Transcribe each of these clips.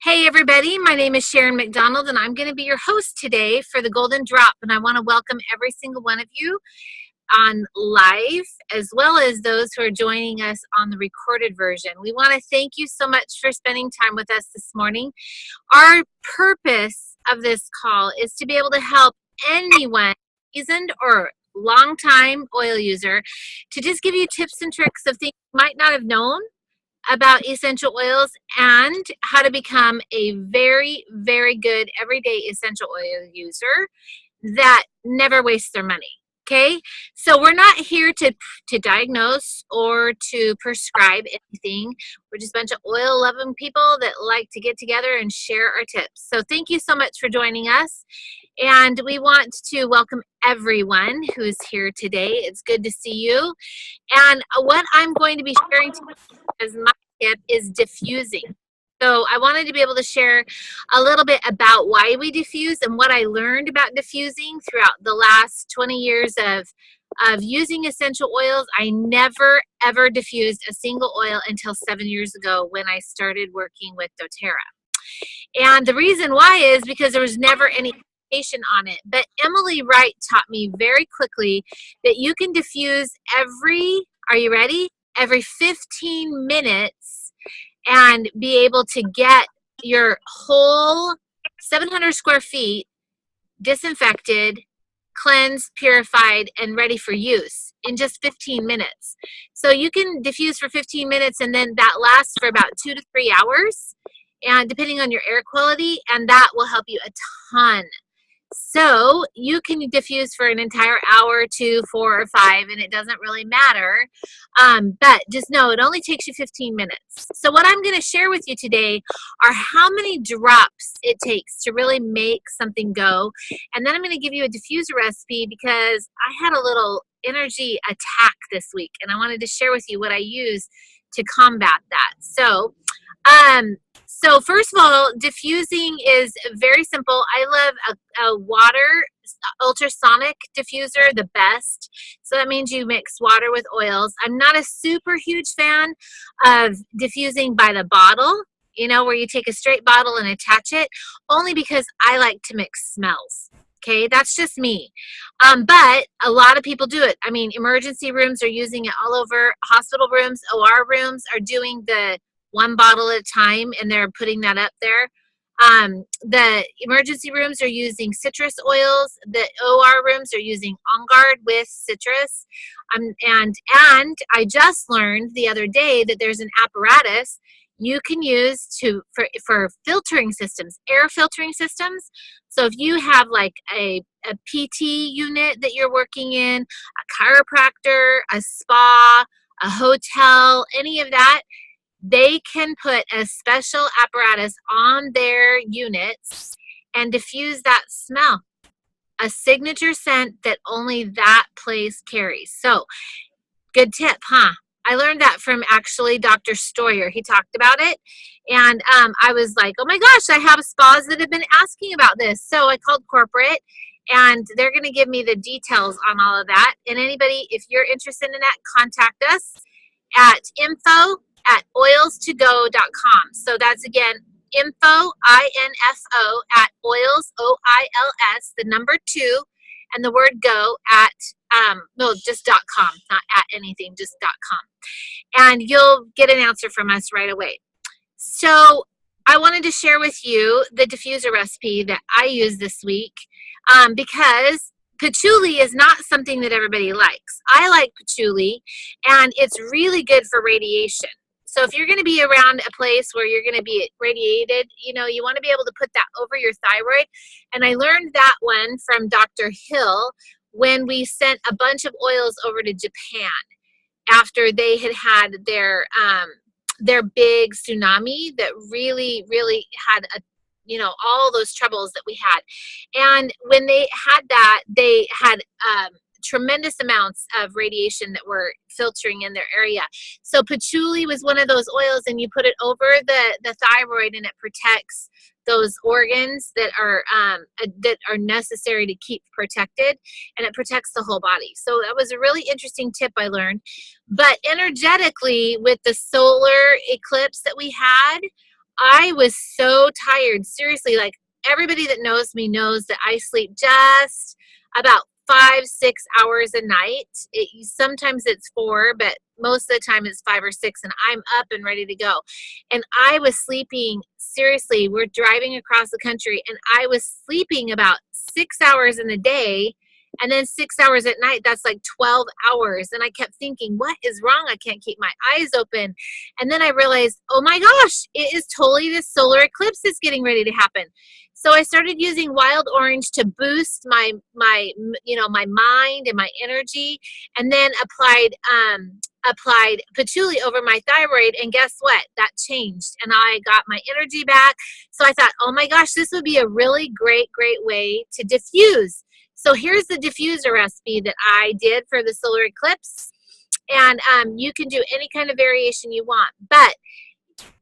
Hey everybody, my name is Sharon McDonald and I'm going to be your host today for the Golden Drop, and I want to welcome every single one of you on live as well as those who are joining us on the recorded version. We want to thank you so much for spending time with us this morning. Our purpose of this call is to be able to help anyone, seasoned or long-time oil user, to just give you tips and tricks of things you might not have known about essential oils and how to become a very, very good everyday essential oil user that never wastes their money. Okay, so we're not here to diagnose or to prescribe anything. We're just a bunch of oil loving people that like to get together and share our tips. So thank you so much for joining us. And we want to welcome everyone who is here today. It's good to see you. And what I'm going to be sharing today as my tip is diffusing. So I wanted to be able to share a little bit about why we diffuse and what I learned about diffusing throughout the last 20 years of using essential oils. I never, ever diffused a single oil until 7 years ago when I started working with doTERRA. And the reason why is because there was never any education on it. But Emily Wright taught me very quickly that you can diffuse are you ready? Every 15 minutes and be able to get your whole 700 square feet disinfected, cleansed, purified, and ready for use in just 15 minutes. So you can diffuse for 15 minutes and then that lasts for about 2 to 3 hours, and depending on your air quality, and that will help you a ton. So you can diffuse for an entire hour, 2, 4, or 5, and it doesn't really matter. But just know it only takes you 15 minutes. So what I'm going to share with you today are how many drops it takes to really make something go. And then I'm going to give you a diffuser recipe because I had a little energy attack this week, and I wanted to share with you what I use to combat that. So first of all, diffusing is very simple. I love a water ultrasonic diffuser, the best. So that means you mix water with oils. I'm not a super huge fan of diffusing by the bottle, where you take a straight bottle and attach it, only because I like to mix smells. Okay, that's just me. But a lot of people do it. I mean, emergency rooms are using it all over. Hospital rooms, OR rooms are doing the one bottle at a time, and they're putting that up there. The emergency rooms are using citrus oils. The OR rooms are using On Guard with citrus. And I just learned the other day that there's an apparatus you can use for filtering systems, air filtering systems. So if you have like a PT unit that you're working in, a chiropractor, a spa, a hotel, any of that, they can put a special apparatus on their units and diffuse that smell, a signature scent that only that place carries. So good tip, huh? I learned that from actually Dr. Stoyer. He talked about it, and I was like, oh my gosh, I have spas that have been asking about this. So I called corporate, and they're going to give me the details on all of that. And anybody, if you're interested in that, contact us at info@oilstogo.com. So that's again, info, I-N-F-O, at oils, O-I-L-S, the number 2, and the word go at, just .com, not at anything, just .com. And you'll get an answer from us right away. So I wanted to share with you the diffuser recipe that I used this week because patchouli is not something that everybody likes. I like patchouli, and it's really good for radiation. So if you're going to be around a place where you're going to be radiated, you want to be able to put that over your thyroid. And I learned that one from Dr. Hill when we sent a bunch of oils over to Japan after they had their big tsunami that really, really had all those troubles that we had. And when they had that, they had tremendous amounts of radiation that were filtering in their area. So patchouli was one of those oils, and you put it over the thyroid, and it protects those organs that are necessary to keep protected, and it protects the whole body. So that was a really interesting tip I learned. But energetically, with the solar eclipse that we had, I was so tired. Seriously, like everybody that knows me knows that I sleep just about 5-6 hours a night. Sometimes it's 4, but most of the time it's 5 or 6, and I'm up and ready to go. And I was sleeping, seriously, we're driving across the country, and I was sleeping about 6 hours in the day, and then 6 hours at night. That's like 12 hours. And I kept thinking, what is wrong? I can't keep my eyes open. And then I realized, oh my gosh, it is totally this solar eclipse that's getting ready to happen. So I started using wild orange to boost my mind and my energy, and then applied patchouli over my thyroid, and guess what? That changed, and I got my energy back. So I thought, oh my gosh, this would be a really great way to diffuse. So here's the diffuser recipe that I did for the solar eclipse, and you can do any kind of variation you want, but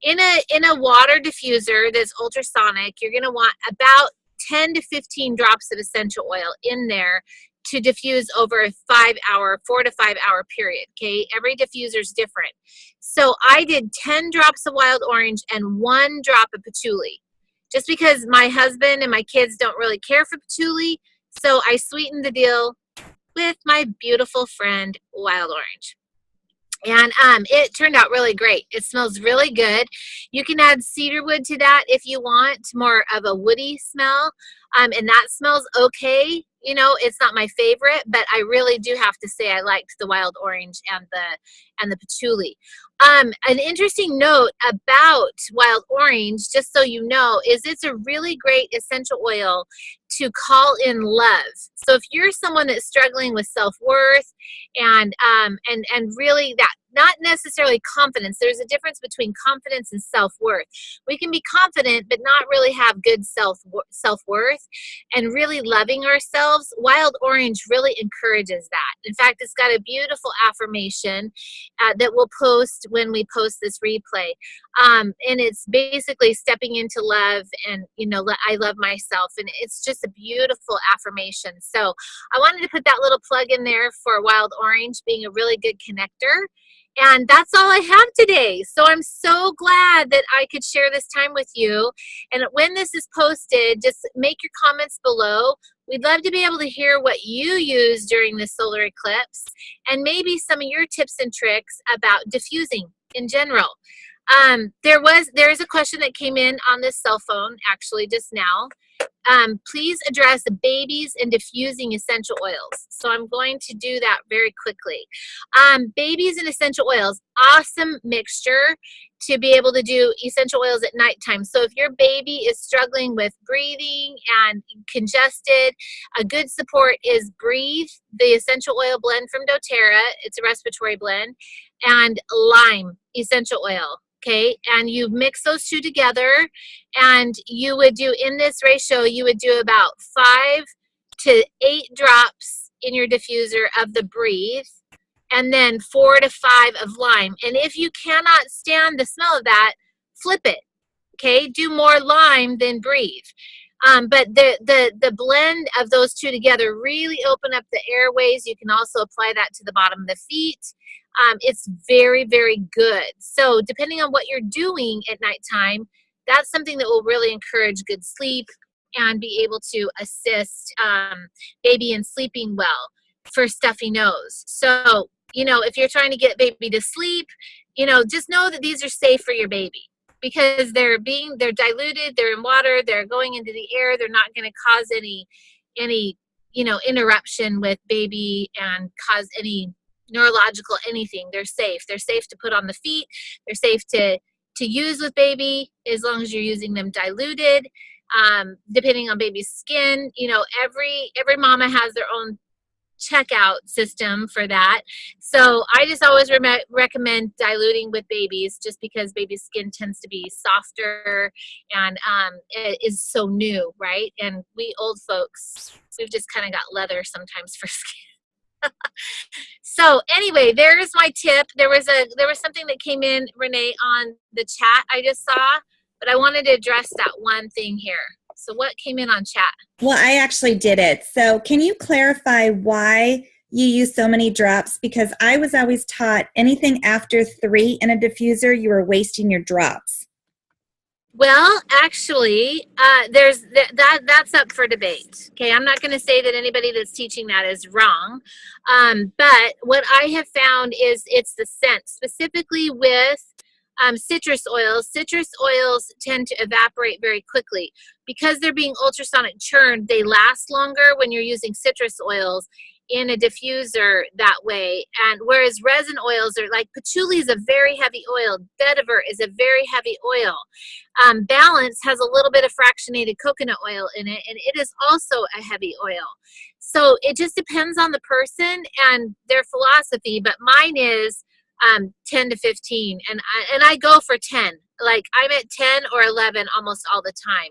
in a water diffuser that's ultrasonic, you're going to want about 10 to 15 drops of essential oil in there to diffuse over a 4 to 5 hour period. Okay, every diffuser is different. So I did 10 drops of wild orange and 1 drop of patchouli, just because my husband and my kids don't really care for patchouli. So I sweetened the deal with my beautiful friend wild orange. And it turned out really great. It smells really good. You can add cedarwood to that if you want more of a woody smell. And that smells okay. You know, it's not my favorite, but I really do have to say I liked the wild orange and the patchouli. An interesting note about wild orange, just so you know, is it's a really great essential oil to call in love. So if you're someone that's struggling with self-worth and really that, not necessarily confidence. There's a difference between confidence and self-worth. We can be confident but not really have good self-worth and really loving ourselves. Wild orange really encourages that. In fact, it's got a beautiful affirmation that we'll post when we post this replay. And it's basically stepping into love and, you know, I love myself. And it's just a beautiful affirmation. So I wanted to put that little plug in there for wild orange being a really good connector. And that's all I have today. So I'm so glad that I could share this time with you. And when this is posted, just make your comments below. We'd love to be able to hear what you use during the solar eclipse and maybe some of your tips and tricks about diffusing in general. There is a question that came in on this cell phone actually just now. Please address the babies and diffusing essential oils. So I'm going to do that very quickly. Babies and essential oils, awesome mixture to be able to do essential oils at nighttime. So if your baby is struggling with breathing and congested, a good support is Breathe, the essential oil blend from doTERRA. It's a respiratory blend, and lime essential oil. Okay, and you mix those two together, and you would do, in this ratio, you would do about 5 to 8 drops in your diffuser of the Breathe, and then 4 to 5 of lime. And if you cannot stand the smell of that, flip it. Okay, do more lime than Breathe. But the blend of those two together really open up the airways. You can also apply that to the bottom of the feet. It's very, very good. So depending on what you're doing at nighttime, that's something that will really encourage good sleep and be able to assist baby in sleeping well for stuffy nose. So, you know, if you're trying to get baby to sleep, you know, just know that these are safe for your baby, because they're diluted, they're in water, they're going into the air, they're not going to cause any, you know, interruption with baby and cause any neurological anything. They're safe. They're safe to put on the feet. They're safe to use with baby as long as you're using them diluted. Depending on baby's skin, you know, every mama has their own checkout system for that. So I just always recommend diluting with babies, just because baby's skin tends to be softer and it is so new, right? And we old folks, we've just kind of got leather sometimes for skin. So anyway, there's my tip. There was something that came in, Renee, on the chat I just saw, but I wanted to address that one thing here. So what came in on chat? Well, I actually did it. So can you clarify why you use so many drops? Because I was always taught anything after 3 in a diffuser, you were wasting your drops. Well, actually, that's up for debate. Okay, I'm not going to say that anybody that's teaching that is wrong, but what I have found is it's the scent, specifically with citrus oils. Citrus oils tend to evaporate very quickly because they're being ultrasonic churned. They last longer when you're using citrus oils in a diffuser that way. And whereas resin oils are like patchouli is a very heavy oil, vetiver is a very heavy oil. Balance has a little bit of fractionated coconut oil in it, and it is also a heavy oil. So it just depends on the person and their philosophy. But mine is 10 to 15, and I go for 10. Like I'm at 10 or 11 almost all the time.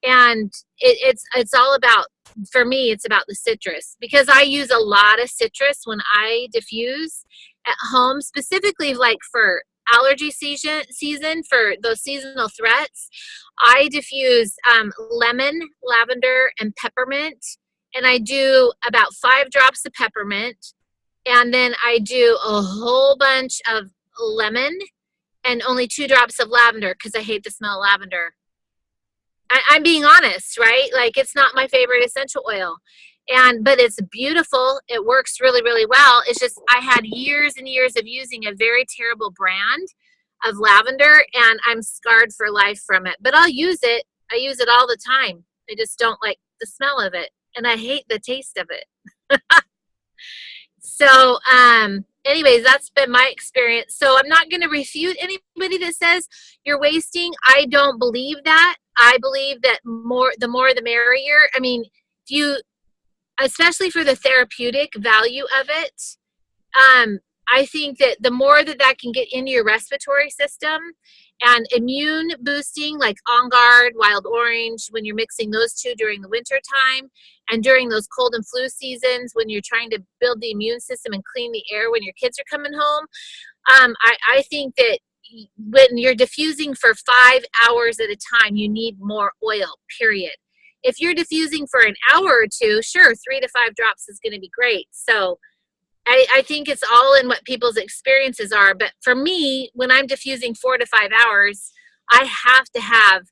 And it's all about, for me, it's about the citrus, because I use a lot of citrus when I diffuse at home, specifically like for allergy season for those seasonal threats. I diffuse lemon, lavender, and peppermint, and I do about 5 drops of peppermint, and then I do a whole bunch of lemon and only 2 drops of lavender because I hate the smell of lavender. I'm being honest, right? Like it's not my favorite essential oil. But it's beautiful. It works really, really well. It's just I had years and years of using a very terrible brand of lavender, and I'm scarred for life from it. But I'll use it. I use it all the time. I just don't like the smell of it, and I hate the taste of it. So, anyways, that's been my experience. So I'm not going to refute anybody that says you're wasting. I don't believe that. I believe that the more the merrier. I mean, if you, especially for the therapeutic value of it, I think that the more that can get into your respiratory system and immune boosting, like On Guard, Wild Orange, when you're mixing those two during the winter time and during those cold and flu seasons when you're trying to build the immune system and clean the air when your kids are coming home, I think that when you're diffusing for 5 hours at a time, you need more oil, period. If you're diffusing for an hour or two, sure, 3 to 5 drops is going to be great. So I think it's all in what people's experiences are. But for me, when I'm diffusing 4 to 5 hours, I have to have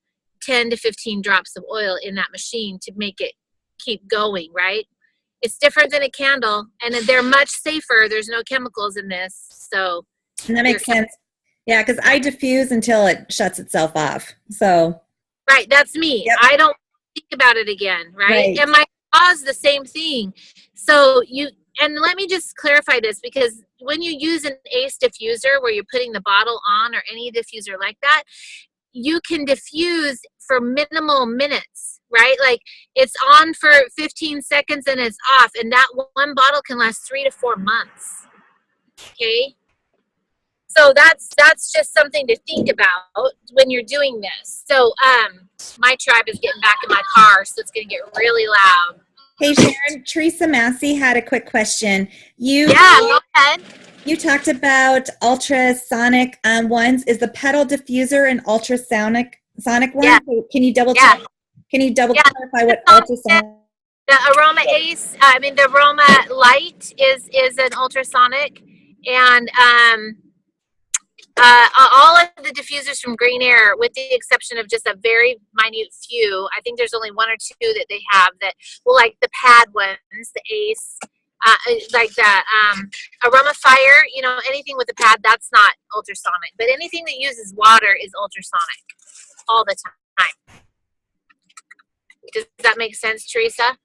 10 to 15 drops of oil in that machine to make it keep going, right? It's different than a candle, and they're much safer. There's no chemicals in this. So And that makes sense. Yeah, because I diffuse until it shuts itself off. So right, that's me. Yep. I don't think about it again, right? And my spa the same thing. So and let me just clarify this, because when you use an ACE diffuser where you're putting the bottle on, or any diffuser like that, you can diffuse for minimal minutes, right? Like it's on for 15 seconds and it's off, and that one bottle can last 3 to 4 months. Okay. So that's just something to think about when you're doing this. So my tribe is getting back in my car, so it's going to get really loud. Hey, Sharon, Teresa Massey had a quick question. Go ahead. You talked about ultrasonic ones. Is the pedal diffuser an ultrasonic one? Yeah. Can you double check? Can you clarify what ultrasonic? The Aroma Ace, the Aroma Light is an ultrasonic, and all of the diffusers from Green Air, with the exception of just a very minute few, I think there's only 1 or 2 that they have that, well, like the pad ones, the Ace, like the Aroma Fire, anything with a pad, that's not ultrasonic. But anything that uses water is ultrasonic all the time. Does that make sense, Teresa?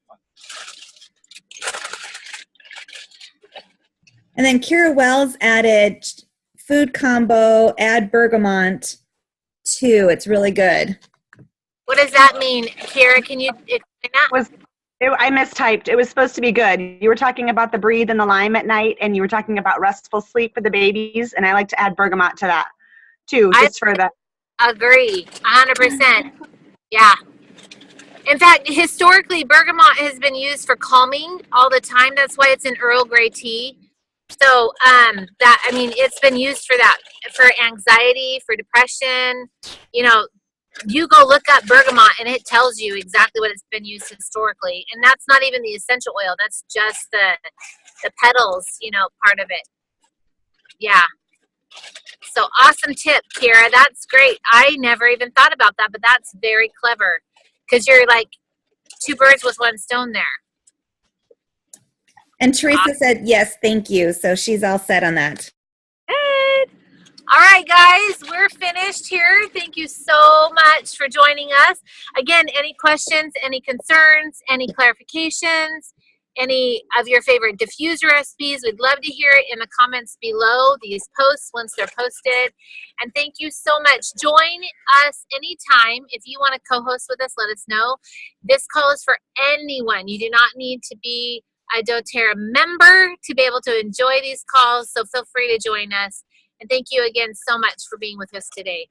And then Kira Wells added food combo, add bergamot too. It's really good. What does that mean, Kira? Can you explain that? I mistyped. It was supposed to be good. You were talking about the breathe and the lime at night, and you were talking about restful sleep for the babies, and I like to add bergamot to that too, just for that. Agree, 100%. Yeah. In fact, historically, bergamot has been used for calming all the time. That's why it's in Earl Grey tea. So it's been used for that, for anxiety, for depression. You go look up bergamot and it tells you exactly what it's been used historically. And that's not even the essential oil. That's just the petals, part of it. Yeah. So awesome tip, Kira. That's great. I never even thought about that, but that's very clever because you're like 2 birds with 1 stone there. And Teresa said, yes, thank you. So she's all set on that. Good. All right, guys, we're finished here. Thank you so much for joining us. Again, any questions, any concerns, any clarifications, any of your favorite diffuser recipes, we'd love to hear it in the comments below these posts once they're posted. And thank you so much. Join us anytime. If you want to co-host with us, let us know. This call is for anyone. You do not need to be a doTERRA member to be able to enjoy these calls, so feel free to join us. And thank you again so much for being with us today.